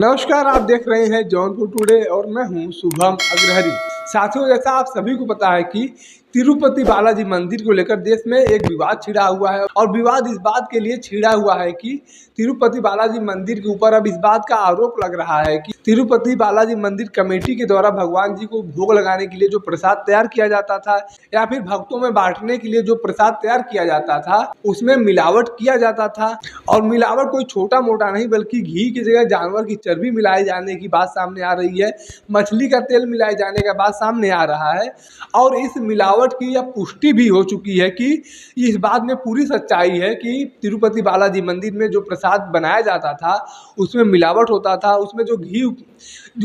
नमस्कार, आप देख रहे हैं जौनपुर टुडे और मैं हूं शुभम अग्रहरी। साथियों, जैसा आप सभी को पता है कि तिरुपति बालाजी मंदिर को लेकर देश में एक विवाद छिड़ा हुआ है और विवाद इस बात के लिए छिड़ा हुआ है कि तिरुपति बालाजी मंदिर के ऊपर अब इस बात का आरोप लग रहा है कि तिरुपति बालाजी मंदिर कमेटी के द्वारा भगवान जी को भोग लगाने के लिए जो प्रसाद तैयार किया जाता था या फिर भक्तों में बांटने के लिए जो प्रसाद तैयार किया जाता था उसमें मिलावट किया जाता था। और मिलावट कोई छोटा मोटा नहीं बल्कि घी की जगह जानवर की चर्बी मिलाए जाने की बात सामने आ रही है, मछली का तेल मिलाए जाने का बात सामने आ रहा है। और इस मिलावट की यह पुष्टि भी हो चुकी है कि इस बात में पूरी सच्चाई है कि तिरुपति बालाजी मंदिर में जो प्रसाद बनाया जाता था उसमें मिलावट होता था। उसमें जो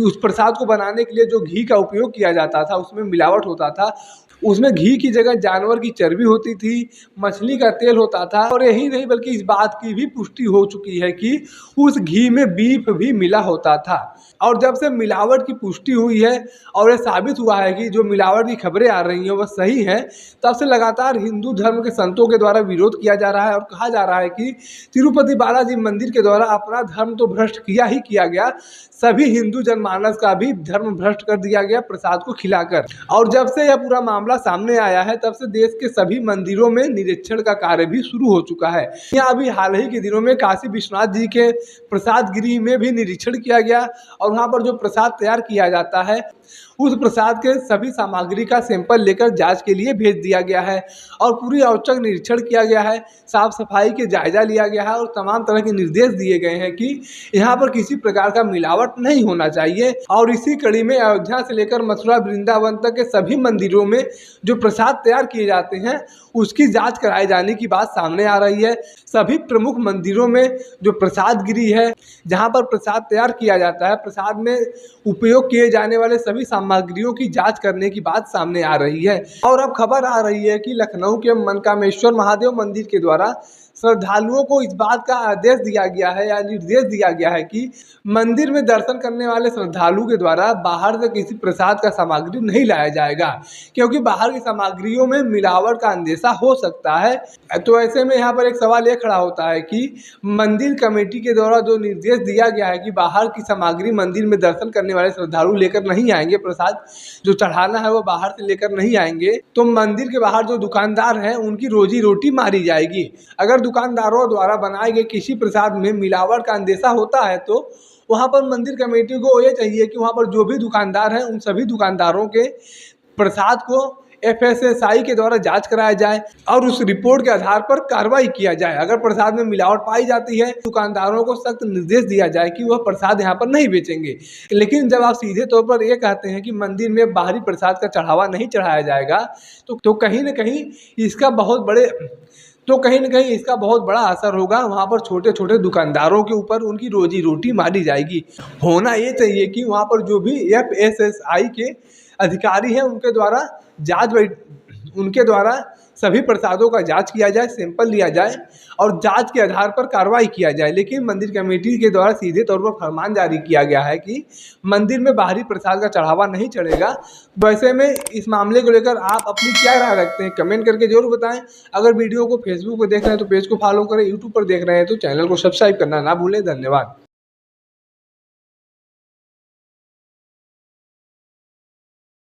उस प्रसाद को बनाने के लिए जो घी का उपयोग किया जाता था उसमें मिलावट होता था। उसमें घी की जगह जानवर की चर्बी होती थी, मछली का तेल होता था। और यही नहीं बल्कि इस बात की भी पुष्टि हो चुकी है कि उस घी में बीफ भी मिला होता था। और जब से मिलावट की पुष्टि हुई है और यह साबित हुआ है कि जो मिलावट की खबरें आ रही हैं वह सही हैं, तब से लगातार हिंदू धर्म के संतों के द्वारा विरोध किया जा रहा है और कहा जा रहा है कि तिरुपति बालाजी मंदिर के द्वारा अपना धर्म तो भ्रष्ट किया ही किया गया, सभी हिंदू जनमानस का भी धर्म भ्रष्ट कर दिया गया प्रसाद को खिलाकर। और जब से यह पूरा मामला सामने आया है तब से देश के सभी मंदिरों में निरीक्षण का कार्य भी शुरू हो चुका है। यहाँ अभी हाल ही के दिनों में काशी विश्वनाथ जी के प्रसाद गृह में भी निरीक्षण किया गया और वहाँ पर जो प्रसाद तैयार किया जाता है उस प्रसाद के सभी सामग्री का सैंपल लेकर जांच के लिए भेज दिया गया है और पूरी औचक निरीक्षण किया गया है, साफ सफाई के जायजा लिया गया है और तमाम तरह के निर्देश दिए गए हैं कि यहाँ पर किसी प्रकार का मिलावट नहीं होना चाहिए। और इसी कड़ी में अयोध्या से लेकर मथुरा वृंदावन तक के सभी मंदिरों में जो प्रसाद तैयार किए जाते हैं उसकी जाँच कराए जाने की बात सामने आ रही है। सभी प्रमुख मंदिरों में जो प्रसाद गृह है जहाँ पर प्रसाद तैयार किया जाता है, प्रसाद में उपयोग किए जाने वाले सभी सामग्रियों की जांच करने की बात सामने आ रही है। और अब खबर आ रही है कि लखनऊ के मनकामेश्वर महादेव मंदिर के द्वारा श्रद्धालुओं को इस बात का आदेश दिया गया है या निर्देश दिया गया है कि मंदिर में दर्शन करने वाले श्रद्धालु के द्वारा बाहर से किसी प्रसाद का सामग्री नहीं लाया जाएगा, क्योंकि बाहर की सामग्रियों में मिलावट का अंदेशा हो सकता है। तो ऐसे में यहाँ पर एक सवाल ये खड़ा होता है कि मंदिर कमेटी के द्वारा जो निर्देश दिया गया है कि बाहर की सामग्री मंदिर में दर्शन करने वाले श्रद्धालु लेकर नहीं आएंगे, प्रसाद जो चढ़ाना है वो बाहर से लेकर नहीं आएंगे, तो मंदिर के बाहर जो दुकानदार हैं उनकी रोजी रोटी मारी जाएगी। अगर दुकानदारों द्वारा बनाए गए किसी प्रसाद में मिलावट का अंदेशा होता है तो वहाँ पर मंदिर कमेटी को ये चाहिए कि वहाँ पर जो भी दुकानदार हैं उन सभी दुकानदारों के प्रसाद को FSSAI के द्वारा जांच कराया जाए और उस रिपोर्ट के आधार पर कार्रवाई किया जाए। अगर प्रसाद में मिलावट पाई जाती है दुकानदारों को सख्त निर्देश दिया जाए कि वह प्रसाद यहाँ पर नहीं बेचेंगे। लेकिन जब आप सीधे तौर पर ये कहते हैं कि मंदिर में बाहरी प्रसाद का चढ़ावा नहीं चढ़ाया जाएगा तो कहीं ना कहीं इसका बहुत बड़ा असर होगा वहाँ पर छोटे छोटे दुकानदारों के ऊपर, उनकी रोजी रोटी मारी जाएगी। होना ये चाहिए कि वहाँ पर जो भी FSSAI के अधिकारी हैं उनके द्वारा सभी प्रसादों का जांच किया जाए, सैंपल लिया जाए और जांच के आधार पर कार्रवाई किया जाए। लेकिन मंदिर कमेटी के द्वारा सीधे तौर पर फरमान जारी किया गया है कि मंदिर में बाहरी प्रसाद का चढ़ावा नहीं चढ़ेगा। वैसे में इस मामले को लेकर आप अपनी क्या राय रखते हैं, कमेंट करके जरूर बताएं। अगर वीडियो को फेसबुक पर देख रहे हैं तो पेज को फॉलो करें, यूट्यूब पर देख रहे हैं तो चैनल को सब्सक्राइब करना ना भूलें। धन्यवाद।